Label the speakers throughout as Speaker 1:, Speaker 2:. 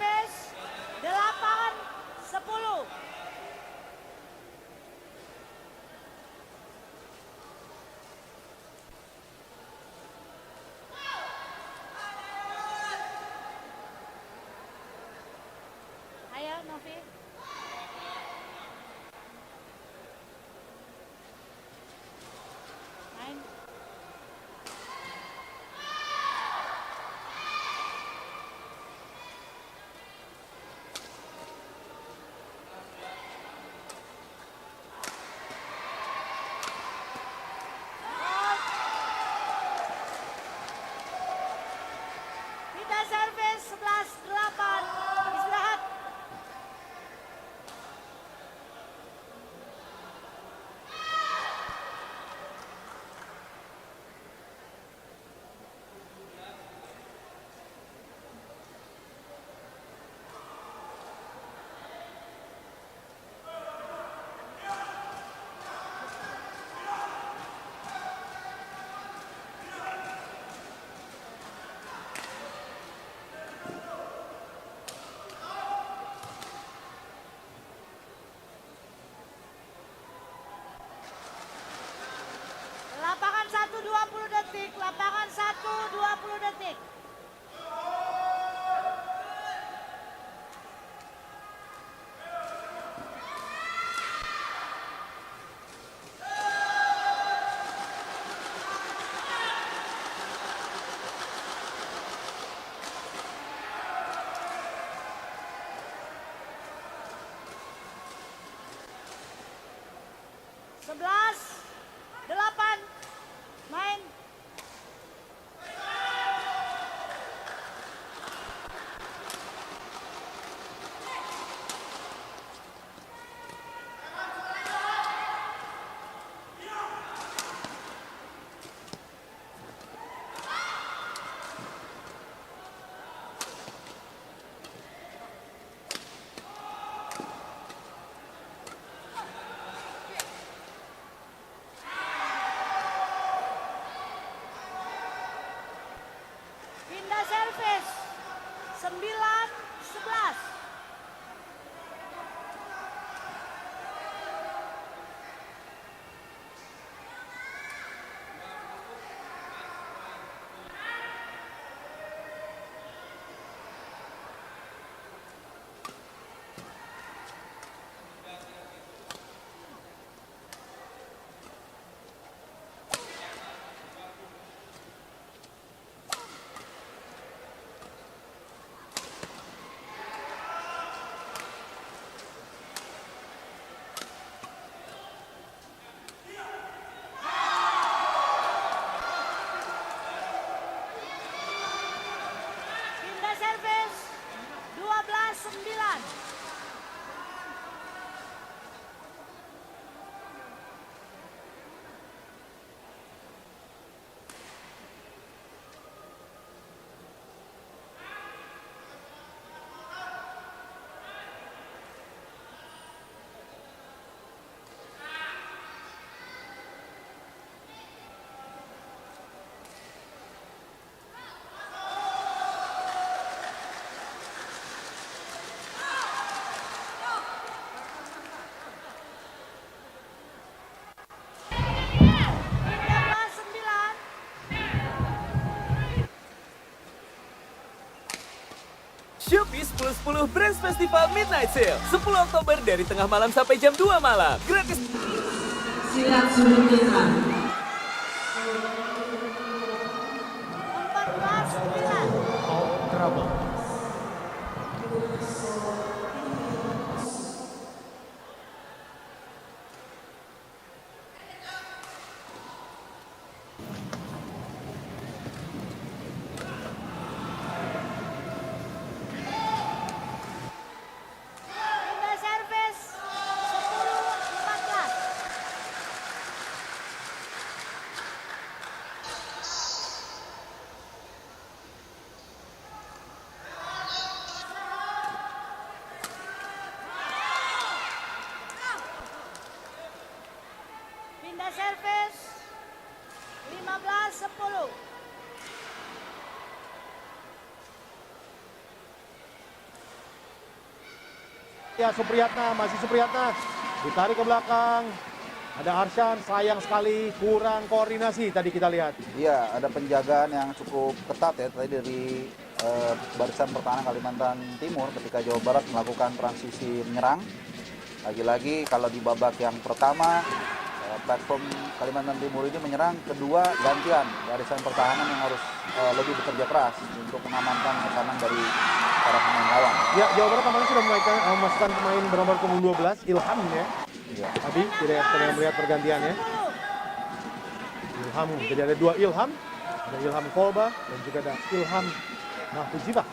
Speaker 1: servis 8-10. Ayo Novi. Main. Kita servis 11-8. Istirahat. Lapangan 1 20 detik, lapangan 1 20 detik. Sebelas, 8, main. Pindah servis 9-11. Pindah servis 12-9.
Speaker 2: Shopee 10-10 Brands Festival Midnight Sale 10 Oktober dari tengah malam sampai jam 2 malam. Gratis.
Speaker 3: Silat Sulitita.
Speaker 1: 14-9. Pindah servis 10-14.
Speaker 4: Ya, Supriyatna, masih Supriyatna. Ditarik ke belakang. Ada Arshan, sayang sekali kurang koordinasi tadi kita lihat.
Speaker 5: Iya, ada penjagaan yang cukup ketat ya tadi dari barisan pertahanan Kalimantan Timur ketika Jawa Barat melakukan transisi menyerang. Lagi-lagi kalau di babak yang pertama platform Kalimantan Timur ini menyerang, kedua gantian barisan pertahanan yang harus lebih bekerja keras untuk mengamankan pertahanan dari para pemain lawan.
Speaker 4: Ya, Jawa Barat tampaknya sudah memasukkan pemain bernomor punggung 12, Ilham ya.
Speaker 5: Iya.
Speaker 4: Tadi tidak pernah melihat pergantiannya. Ilham, jadi ada dua Ilham. Ada Ilham Kolba dan juga ada Ilham Mahfuzibah.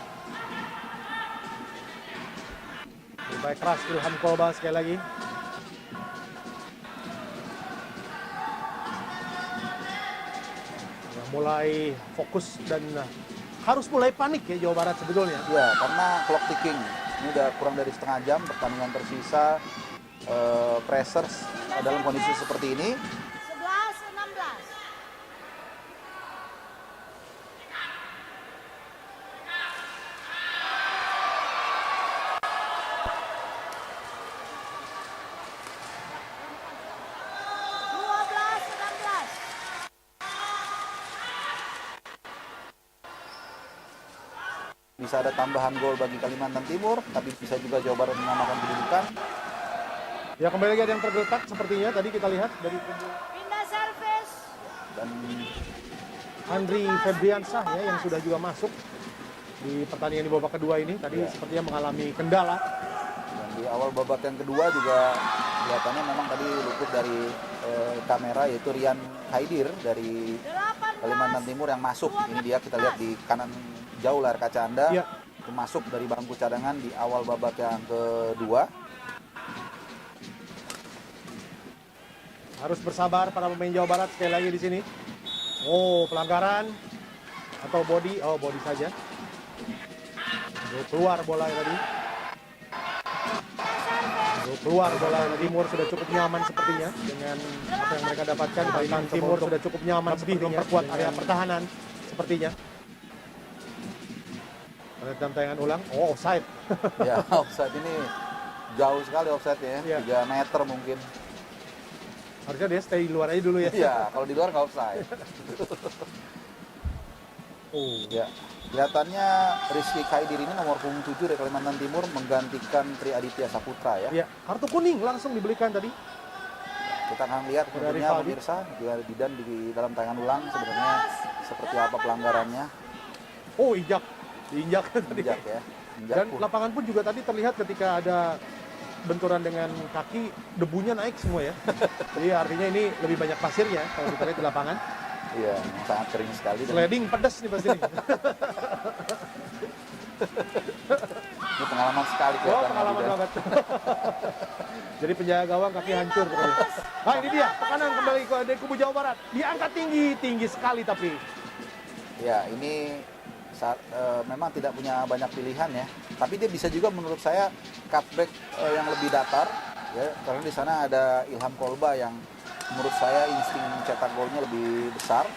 Speaker 4: Baik keras Ilham Kolba sekali lagi. Mulai fokus dan harus mulai panik ya Jawa Barat sebetulnya.
Speaker 5: Iya, karena clock ticking. Ini udah kurang dari setengah jam pertandingan tersisa. Pressers dalam kondisi seperti ini.
Speaker 1: 11-16.
Speaker 5: Bisa ada tambahan gol bagi Kalimantan Timur, tapi bisa juga Jawa Barat menyamakan kedudukan.
Speaker 4: Ya, kembali lagi ada yang tergeletak sepertinya tadi kita lihat dari
Speaker 1: Pindah servis.
Speaker 5: Dan
Speaker 4: Andri Febriansah ya yang sudah juga masuk di pertandingan di babak kedua ini tadi sepertinya mengalami kendala.
Speaker 5: Dan di awal babak yang kedua juga kelihatannya memang tadi luput dari kamera, yaitu Rian Haidir dari
Speaker 1: 18.
Speaker 5: Kalimantan Timur yang masuk. Ini dia, kita lihat di kanan jauh layar kaca Anda.
Speaker 4: Ya.
Speaker 5: Itu masuk dari bangku cadangan di awal babak yang kedua.
Speaker 4: Harus bersabar para pemain Jawa Barat sekali lagi di sini. Oh, pelanggaran atau body? Oh, body saja. Keluar bola tadi. Keluar bola Timur sudah cukup nyaman sepertinya dengan apa yang mereka dapatkan. Kalimantan Timur sudah cukup nyaman lebih memperkuat area pertahanan sepertinya. Dalam tayangan ulang, oh offside.
Speaker 5: Ya, offside ini jauh sekali offside-nya ya.
Speaker 4: Ya.
Speaker 5: 3 meter mungkin.
Speaker 4: Harusnya dia stay di luar aja dulu ya.
Speaker 5: Iya, kalau di luar nggak offside.
Speaker 4: Oh.
Speaker 5: Ya, kelihatannya Rizky Khaidir ini nomor punggung 7 dari Kalimantan Timur menggantikan Tri Aditya Saputra ya.
Speaker 4: Ya, kartu kuning langsung dibelikan tadi.
Speaker 5: Kita akan lihat
Speaker 4: Dari
Speaker 5: tentunya
Speaker 4: Valdi.
Speaker 5: pemirsa juga Didan di dalam tayangan ulang sebenarnya seperti apa pelanggarannya.
Speaker 4: Oh, diinjak tadi.
Speaker 5: Injak ya. Injak
Speaker 4: Dan
Speaker 5: pun.
Speaker 4: lapangan pun juga tadi terlihat ketika ada benturan dengan kaki, debunya naik semua ya. Jadi artinya ini lebih banyak pasirnya kalau kita lihat di lapangan.
Speaker 5: Iya, sangat kering sekali. Dan
Speaker 4: Sliding pedas nih pasti nih.
Speaker 5: ini pengalaman sekali
Speaker 4: Oh,
Speaker 5: kelihatan
Speaker 4: pengalaman
Speaker 5: Didan.
Speaker 4: banget. Jadi penjaga gawang kaki hancur pokoknya. Nah, ini dia tekanan kembali ke dari kubu Jawa Barat. Diangkat tinggi sekali tapi.
Speaker 5: Ya, ini memang tidak punya banyak pilihan ya. Tapi dia bisa juga menurut saya cutback yang lebih datar ya, karena di sana ada Ilham Kolba yang menurut saya insting cetak golnya lebih besar.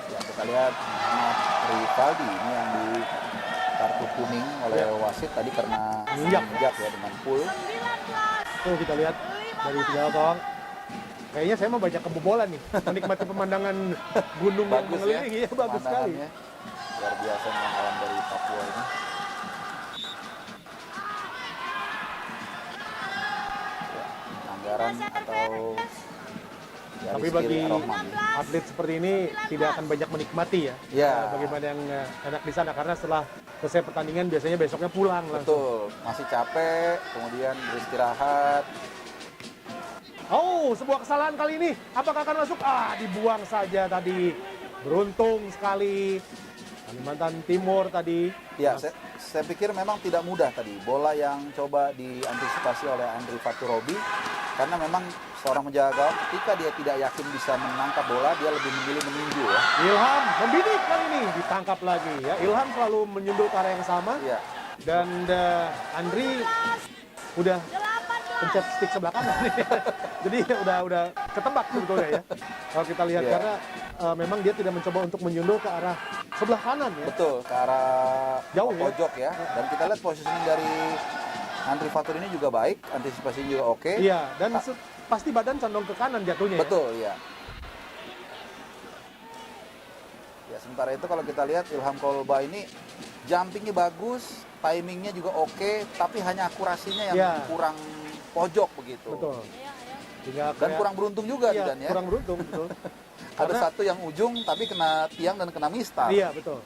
Speaker 5: Ya, kita lihat Muhammad Rivaldi ini yang di kartu kuning oleh wasit tadi karena injak ya dengan full.
Speaker 1: 19.
Speaker 4: Tuh kita lihat dari penjaga gawang. Kayaknya saya mau banyak kebobolan nih. Menikmati pemandangan gunung yang
Speaker 5: Bagus ya,
Speaker 4: mengelilingi. Ya, bagus sekali.
Speaker 5: pemandangannya. Luar biasa kawan dari Papua ini. Ya, anggaran atau ya,
Speaker 4: Tapi
Speaker 5: Rizky
Speaker 4: bagi
Speaker 5: Rohman.
Speaker 4: atlet seperti ini tidak akan banyak menikmati ya.
Speaker 5: Ya.
Speaker 4: Bagaimana yang enak di sana karena setelah selesai pertandingan biasanya besoknya pulang langsung.
Speaker 5: Betul, masih capek, kemudian beristirahat.
Speaker 4: Oh, sebuah kesalahan kali ini. Apakah akan masuk? Ah, dibuang saja tadi. Beruntung sekali. Kalimantan Timur tadi.
Speaker 5: Ya, saya pikir memang tidak mudah tadi. Bola yang coba diantisipasi oleh Andri Faturobi. Karena memang seorang penjaga gawang ketika dia tidak yakin bisa menangkap bola, dia lebih memilih meninju ya.
Speaker 4: Ilham membidik kali ini. Ditangkap lagi ya. Ilham selalu menyundul ke area yang sama.
Speaker 5: Iya.
Speaker 4: Dan Andri udah pencet stick sebelah kanan. Jadi udah ketebak sebetulnya ya. Kalau kita lihat
Speaker 5: Iya.
Speaker 4: karena memang dia tidak mencoba untuk menyundul ke arah sebelah kanan ya.
Speaker 5: Betul, ke arah
Speaker 4: Jauh ya.
Speaker 5: pojok ya. Dan kita lihat positioning dari Andri Fatur ini juga baik, antisipasinya juga oke.
Speaker 4: Iya, dan pasti badan condong ke kanan jatuhnya.
Speaker 5: Betul, ya. Ya, sementara itu kalau kita lihat Ilham Kolba ini jumpingnya bagus, timingnya juga oke, tapi hanya akurasinya yang
Speaker 4: Ya.
Speaker 5: kurang pojok begitu.
Speaker 4: Betul. Hingga
Speaker 5: Dan kurang beruntung juga
Speaker 4: iya,
Speaker 5: Dan ya.
Speaker 4: kurang beruntung, betul.
Speaker 5: Ada satu yang ujung tapi kena tiang dan kena mistar.
Speaker 4: Iya, betul.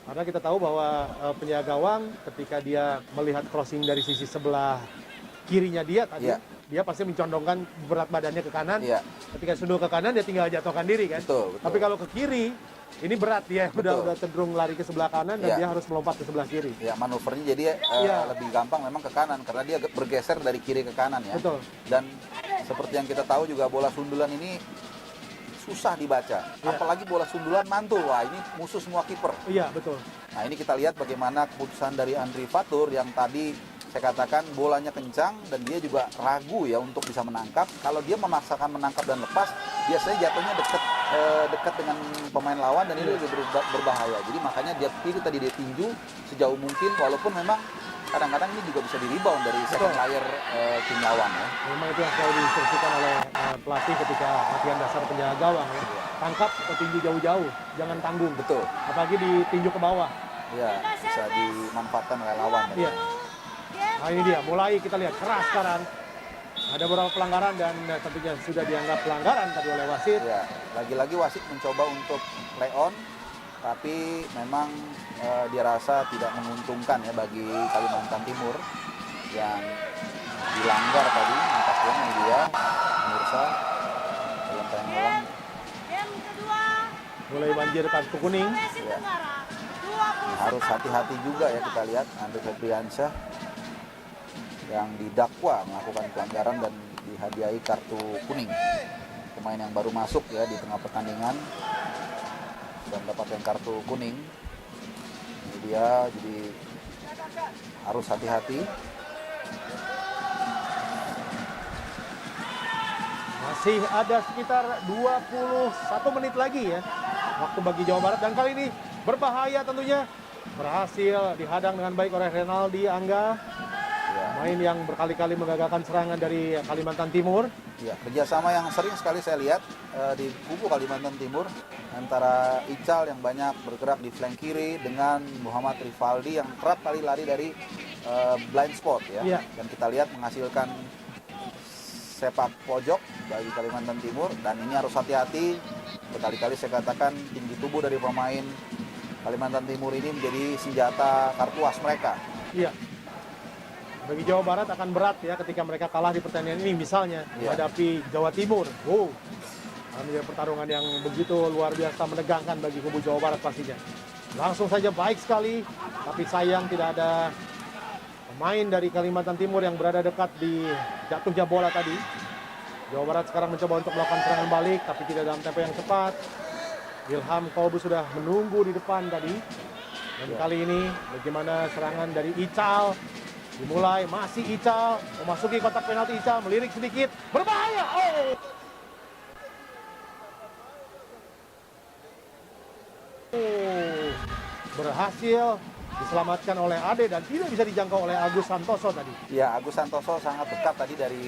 Speaker 4: Karena kita tahu bahwa penjaga gawang ketika dia melihat crossing dari sisi sebelah kirinya dia tadi,
Speaker 5: Iya.
Speaker 4: dia pasti mencondongkan berat badannya ke kanan.
Speaker 5: Iya.
Speaker 4: Ketika sudah ke kanan dia tinggal jatuhkan diri kan.
Speaker 5: Betul, betul.
Speaker 4: Tapi kalau ke kiri, ini berat dia
Speaker 5: Betul.
Speaker 4: udah cenderung lari ke sebelah kanan dan
Speaker 5: Iya.
Speaker 4: dia harus melompat ke sebelah kiri.
Speaker 5: Ya, manuvernya jadi
Speaker 4: Iya.
Speaker 5: lebih gampang memang ke kanan karena dia bergeser dari kiri ke kanan ya.
Speaker 4: Betul.
Speaker 5: Dan seperti yang kita tahu juga bola sundulan ini susah dibaca.
Speaker 4: Iya.
Speaker 5: Apalagi bola sundulan mantul. Wah, ini musuh semua kiper.
Speaker 4: Iya, betul.
Speaker 5: Nah, ini kita lihat bagaimana keputusan dari Andri Fatur yang tadi saya katakan bolanya kencang dan dia juga ragu ya untuk bisa menangkap. Kalau dia memaksakan menangkap dan lepas, biasanya jatuhnya dekat dengan pemain lawan dan ini lebih berbahaya. Jadi makanya dia pilih tadi dia tinju sejauh mungkin walaupun memang kadang-kadang ini juga bisa di rebound dari second
Speaker 4: Betul.
Speaker 5: layer tim lawan ya.
Speaker 4: Memang itu yang selalu diinstruksikan oleh pelatih ketika latihan dasar penjaga gawang ya. Tangkap atau tinju jauh-jauh, jangan tanggung.
Speaker 5: Betul.
Speaker 4: Apalagi ditinju ke bawah.
Speaker 5: Ya, bisa dimanfaatkan oleh lawan. Ya.
Speaker 4: Iya. Nah ini dia, mulai kita lihat keras sekarang. Ada beberapa pelanggaran dan tentunya sudah dianggap pelanggaran tadi oleh wasit.
Speaker 5: Ya, lagi-lagi wasit mencoba untuk play on, tapi memang dia rasa tidak menguntungkan ya bagi Kalimantan Timur yang dilanggar tadi. Nampaknya ini dia, pemirsa dalam tayangan ulang.
Speaker 1: Game kedua.
Speaker 4: Mulai banjir kartu kuning.
Speaker 1: Sulawesi
Speaker 5: Ya.
Speaker 1: Tenggara. 21.
Speaker 5: Harus hati-hati juga ya kita lihat Andri Febriansyah yang didakwa melakukan pelanggaran dan dihadiahi kartu kuning. Pemain yang baru masuk ya di tengah pertandingan dan mendapatkan kartu kuning. Ini dia, jadi harus hati-hati.
Speaker 4: Masih ada sekitar 21 menit lagi ya waktu bagi Jawa Barat, dan kali ini berbahaya tentunya. Berhasil dihadang dengan baik oleh Renaldi Angga,
Speaker 5: Ya,
Speaker 4: main yang berkali-kali menggagalkan serangan dari Kalimantan Timur.
Speaker 5: ya, kerjasama yang sering sekali saya lihat di kubu Kalimantan Timur antara Ical yang banyak bergerak di flank kiri dengan Muhammad Rivaldi yang kerap kali lari dari blind spot ya.
Speaker 4: Iya.
Speaker 5: Dan kita lihat menghasilkan sepak pojok bagi Kalimantan Timur, dan ini harus hati-hati. Berkali-kali saya katakan tinggi tubuh dari pemain Kalimantan Timur ini menjadi senjata kartu as mereka.
Speaker 4: Iya. Bagi Jawa Barat akan berat ya ketika mereka kalah di pertandingan ini misalnya
Speaker 5: Iya.
Speaker 4: menghadapi Jawa Timur. Wow. Akan menjadi pertarungan yang begitu luar biasa menegangkan bagi kubu Jawa Barat pastinya. Langsung saja baik sekali, tapi sayang tidak ada pemain dari Kalimantan Timur yang berada dekat di jatuhnya bola tadi. Jawa Barat sekarang mencoba untuk melakukan serangan balik, tapi tidak dalam tempo yang cepat. Ilham Kolbu sudah menunggu di depan tadi. Dan kali ini bagaimana serangan dari Ical. Dimulai, masih Ical, memasuki kotak penalti. Ical melirik sedikit, berbahaya. Oh! Berhasil diselamatkan oleh Ade dan tidak bisa dijangkau oleh Agus Santoso tadi.
Speaker 5: Ya, Agus Santoso sangat dekat tadi dari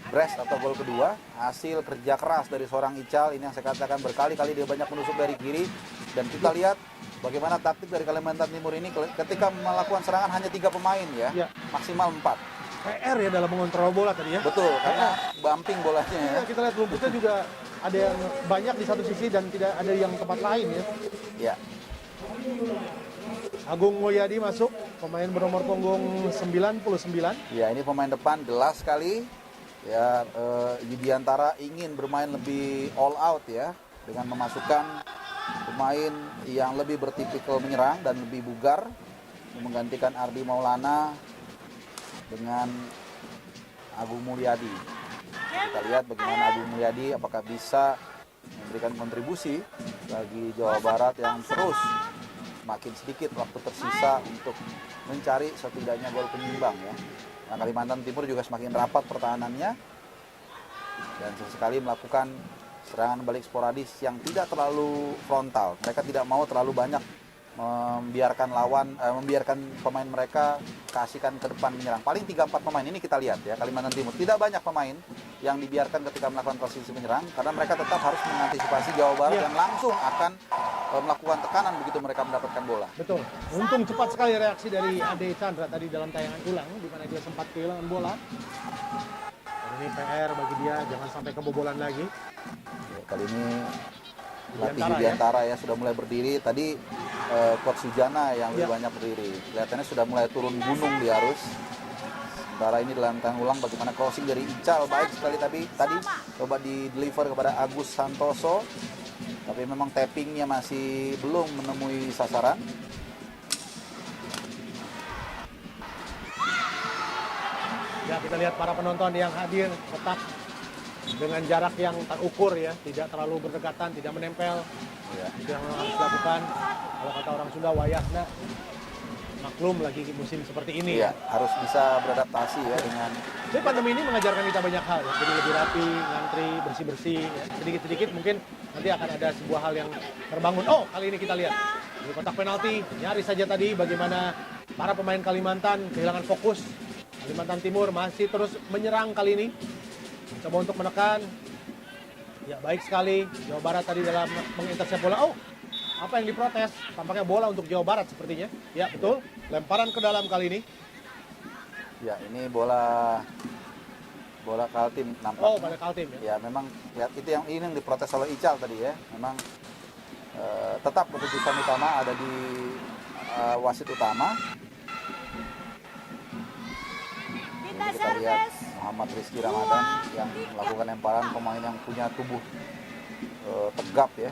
Speaker 5: brace atau gol kedua. Hasil kerja keras dari seorang Ical ini yang saya katakan berkali-kali dia banyak menusuk dari kiri. Dan kita lihat bagaimana taktik dari Kalimantan Timur ini ketika melakukan serangan hanya 3 pemain ya,
Speaker 4: Ya.
Speaker 5: maksimal 4.
Speaker 4: PR ya dalam mengontrol bola tadi ya.
Speaker 5: Betul, karena bumping bolanya ya.
Speaker 4: Ya, kita lihat rumputnya juga ada yang banyak di satu sisi dan tidak ada yang tempat lain ya.
Speaker 5: Ya,
Speaker 4: Agung Mulyadi masuk, pemain bernomor punggung 99.
Speaker 5: ya, ini pemain depan jelas sekali. Ya, Yudiantara ingin bermain lebih all out ya dengan memasukkan pemain yang lebih bertipikal menyerang dan lebih bugar, menggantikan Ardi Maulana dengan Agung Mulyadi. Kita lihat bagaimana Agung Mulyadi apakah bisa memberikan kontribusi bagi Jawa Barat yang terus makin sedikit waktu tersisa untuk mencari setidaknya gol penyeimbang ya. Nah, Kalimantan Timur juga semakin rapat pertahanannya dan sesekali melakukan serangan balik sporadis yang tidak terlalu frontal. Mereka tidak mau terlalu banyak membiarkan pemain mereka kasihkan ke depan menyerang. Paling 3-4 pemain ini kita lihat ya, Kalimantan Timur. Tidak banyak pemain yang dibiarkan ketika melakukan posisi menyerang karena mereka tetap harus mengantisipasi Jawa Barat yang langsung akan melakukan tekanan begitu mereka mendapatkan bola.
Speaker 4: Betul. Untung cepat sekali reaksi dari Ade Chandra tadi dalam tayangan ulang di mana dia sempat kehilangan bola. Dan ini PR bagi dia, jangan sampai kebobolan lagi.
Speaker 5: Ya, kali ini latih
Speaker 4: Widiantara,
Speaker 5: Widiantara ya sudah mulai berdiri. Tadi Coach Sujana yang lebih banyak berdiri. Kelihatannya sudah mulai turun gunung di arus. Sementara ini dalam tayangan ulang bagaimana crossing dari Ical baik sekali tadi coba di deliver kepada Agus Santoso. Tapi memang tappingnya masih belum menemui sasaran.
Speaker 4: Ya, kita lihat para penonton yang hadir tetap dengan jarak yang terukur ya, tidak terlalu berdekatan, tidak menempel.
Speaker 5: Ya.
Speaker 4: Itu yang harus dilakukan. Kalau kata orang Sunda, wayahna. Maklum lagi musim seperti ini.
Speaker 5: Iya, harus bisa beradaptasi ya dengan.
Speaker 4: Jadi pandemi ini mengajarkan kita banyak hal ya. Jadi lebih rapi, ngantri, bersih-bersih. Ya. Sedikit-sedikit mungkin nanti akan ada sebuah hal yang terbangun. Oh, kali ini kita lihat. Di kotak penalti, nyaris saja tadi bagaimana para pemain Kalimantan kehilangan fokus. Kalimantan Timur masih terus menyerang kali ini. Coba untuk menekan. Ya, baik sekali. Jawa Barat tadi dalam mengintersep bola. Oh, apa yang diprotes? Tampaknya bola untuk Jawa Barat sepertinya. Ya, betul. Lemparan ke dalam kali ini.
Speaker 5: Ya, ini bola Kaltim nampaknya.
Speaker 4: Oh, pada Kaltim ya.
Speaker 5: Ya, memang lihat itu yang ini yang diprotes oleh Ical tadi ya. Memang tetap keputusan utama ada di wasit utama.
Speaker 1: Pindah
Speaker 5: Ini kita lihat
Speaker 1: servis.
Speaker 5: Muhammad Rizky Ramadan yang melakukan lemparan, pemain yang punya tubuh tegap ya.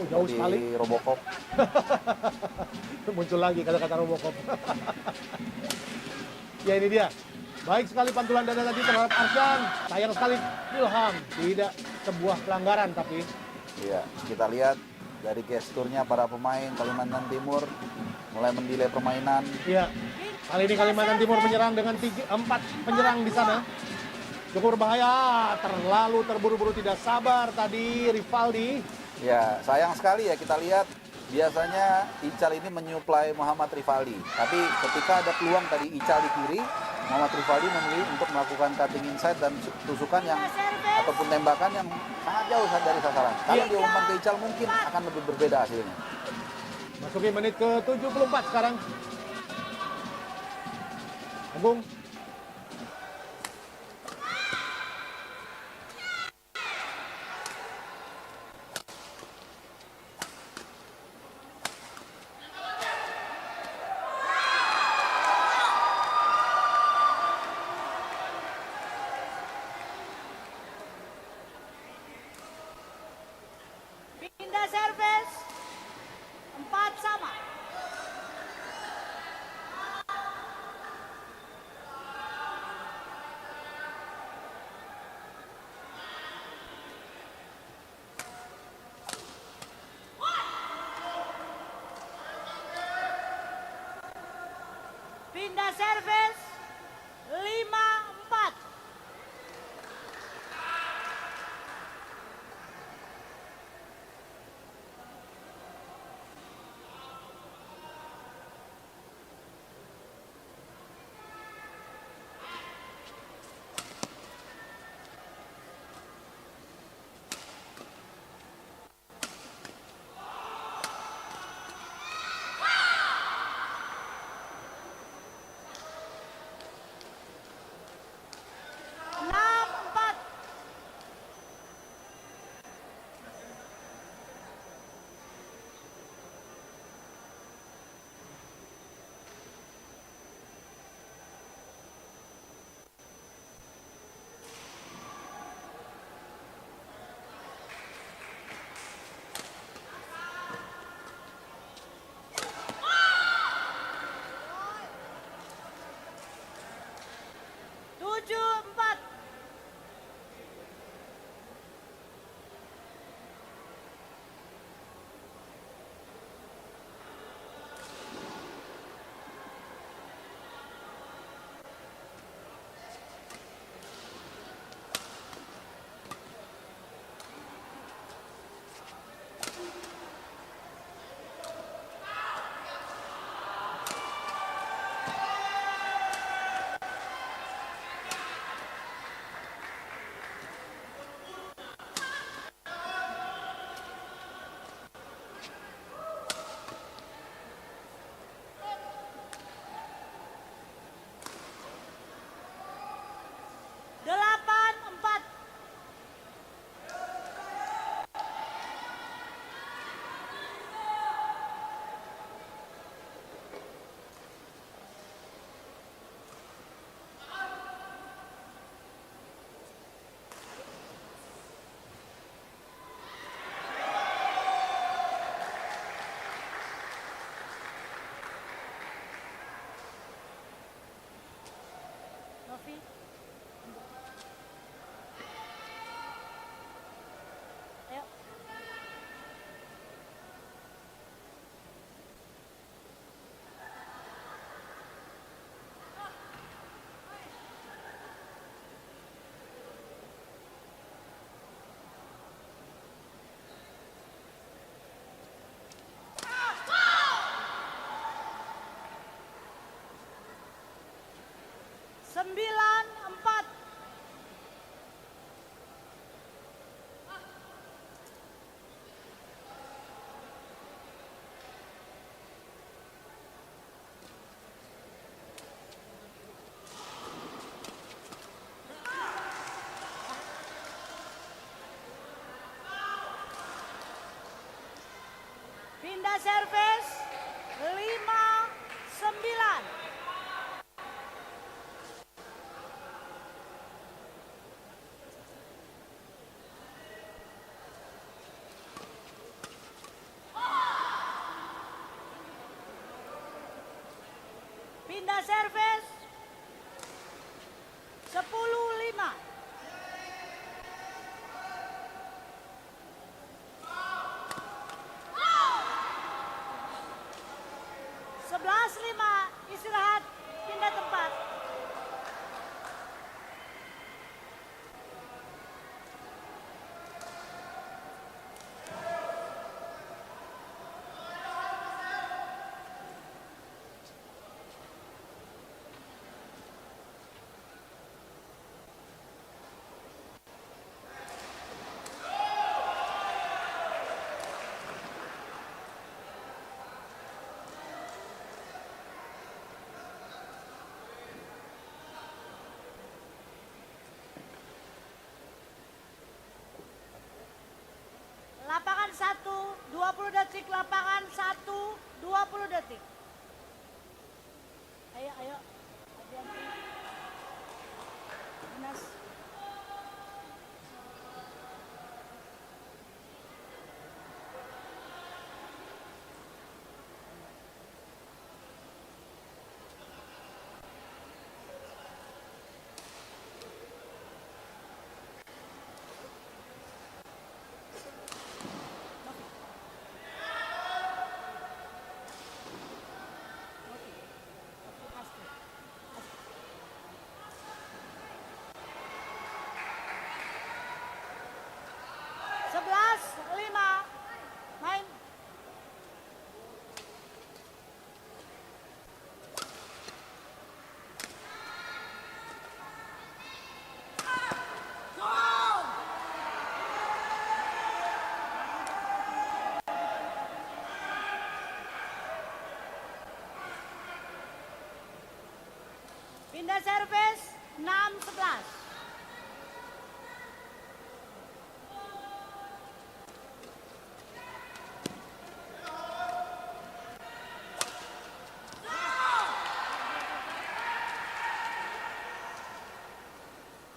Speaker 4: Oh, jauh
Speaker 5: Seperti
Speaker 4: sekali.
Speaker 5: Robocop.
Speaker 4: Muncul lagi kata-kata Robocop. Ya, ini dia. Baik sekali pantulan dada tadi terhadap Arsyan. Sayang sekali Ilham. Tidak sebuah pelanggaran tapi.
Speaker 5: Iya, kita lihat dari gesturnya para pemain Kalimantan Timur mulai mendelay permainan.
Speaker 4: Iya. Kali ini Kalimantan Timur menyerang dengan 4 penyerang di sana. Cukup berbahaya. Terlalu terburu-buru tidak sabar tadi Rivaldi.
Speaker 5: Ya, sayang sekali ya kita lihat biasanya Ical ini menyuplai Muhammad Rivaldi. Tapi ketika ada peluang tadi Ical di kiri, Muhammad Rivaldi memilih untuk melakukan cutting inside dan tusukan yang ataupun tembakan yang sangat jauh dari sasaran. Kalau diumpan ke Ical mungkin akan lebih berbeda hasilnya.
Speaker 4: Masuki menit ke 74 sekarang. Agung.
Speaker 1: Pindah servis. 4 sama. Pindah servis. 5-4. 9-4. Pindah servis 5-9. Pindah servis 10-5. Sebelas lima, istirahat, pindah tempat. Lapangan 1, 20 detik. Lapangan 1, 20 detik. Ayo, ayo. Hati-hati. Dinas. Sebelas lima, main. Pindah servis 6-11.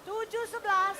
Speaker 1: Tujuh 11.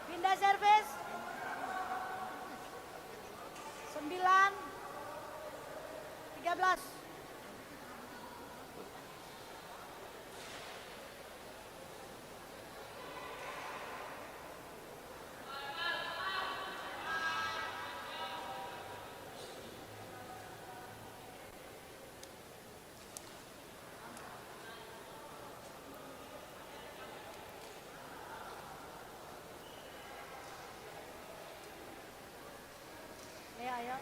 Speaker 1: Pindah servis. 9, 13. Ayo.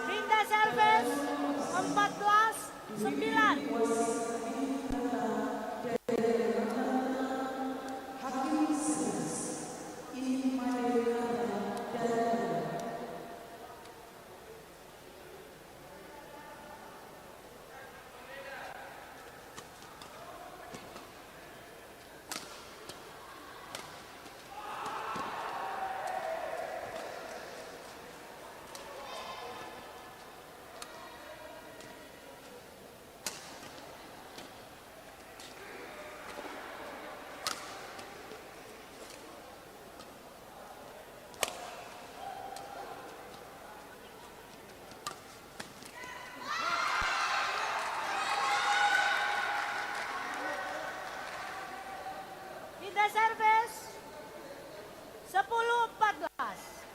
Speaker 1: Pindah servis. 14, 9. Pindah servis. 10, 14.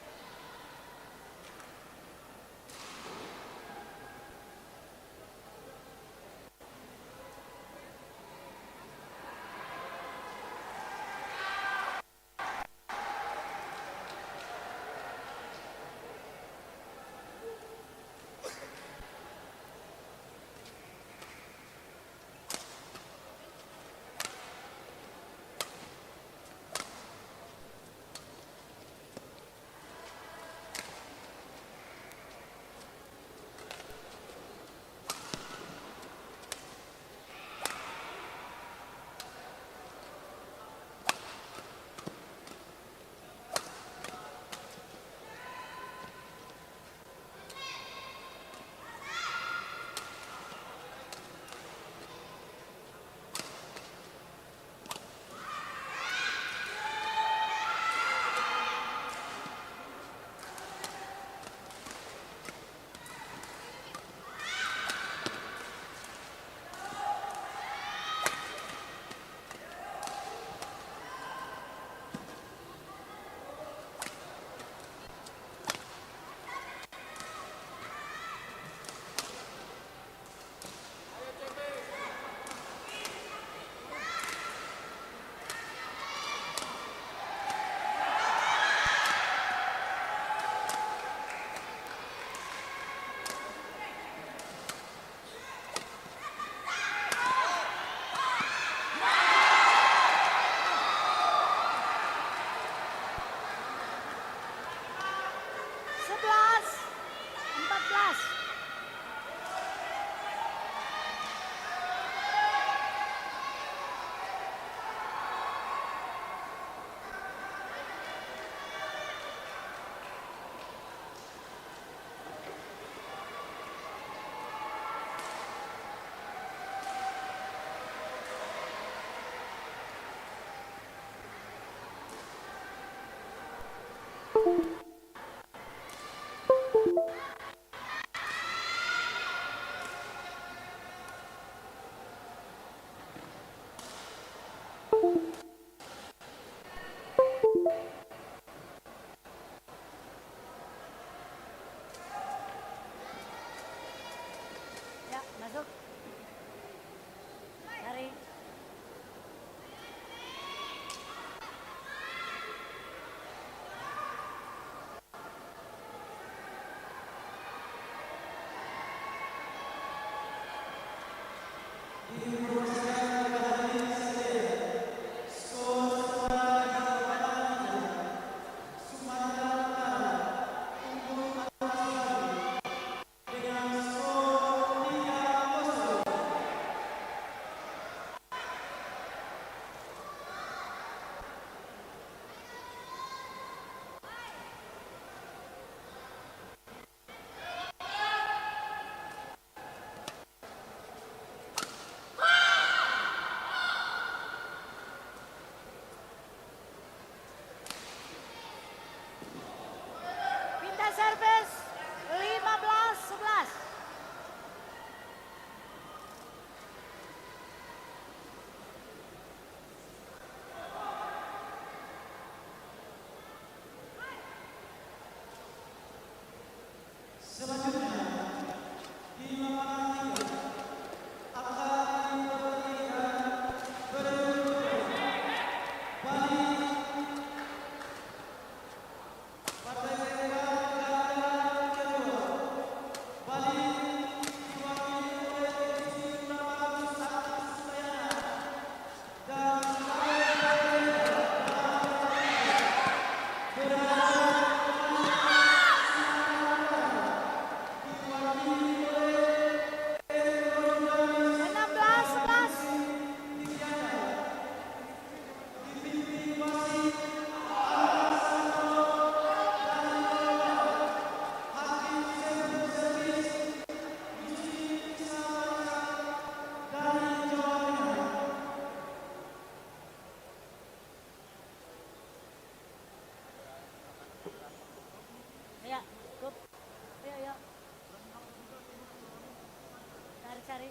Speaker 1: cari.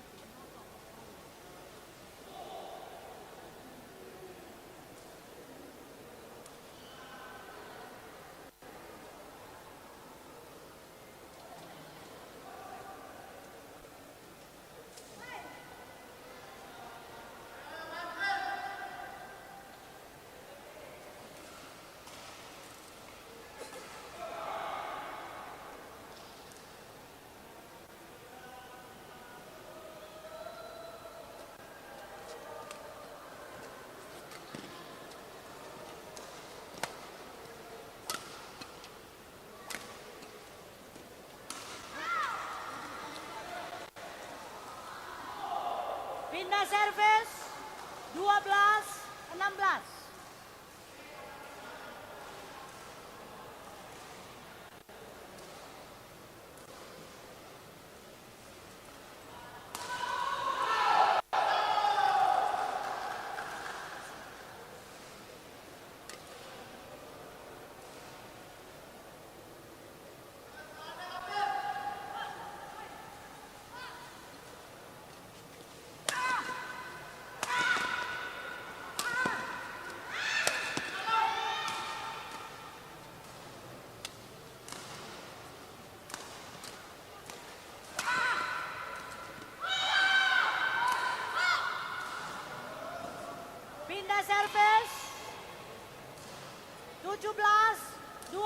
Speaker 1: Pindah servis 12-16. Pindah servis 17-12.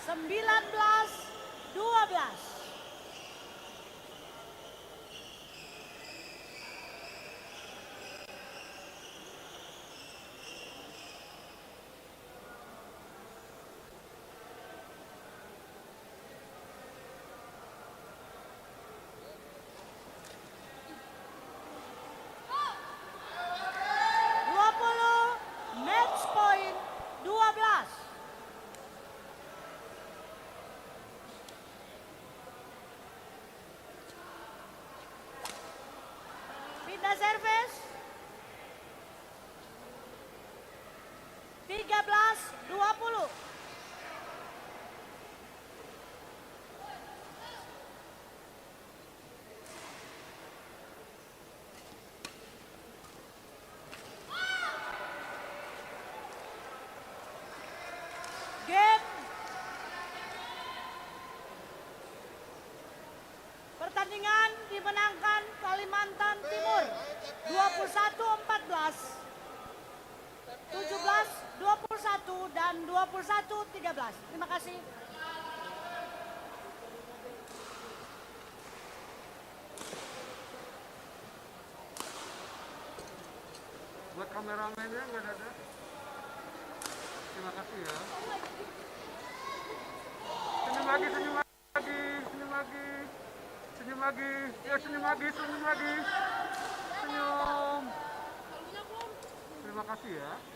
Speaker 1: Sembilan belas 12. Match point 12. Pindah servis 13-20. Game. Pertandingan dimenangkan Kalimantan Timur 21-14, 17-21 dan 21-13. Terima kasih.
Speaker 6: Buat kameramennya nggak ada. Terima kasih ya. Senyum lagi, senyum lagi, senyum lagi, senyum lagi, ya senyum lagi, senyum lagi, senyum. Terima kasih ya.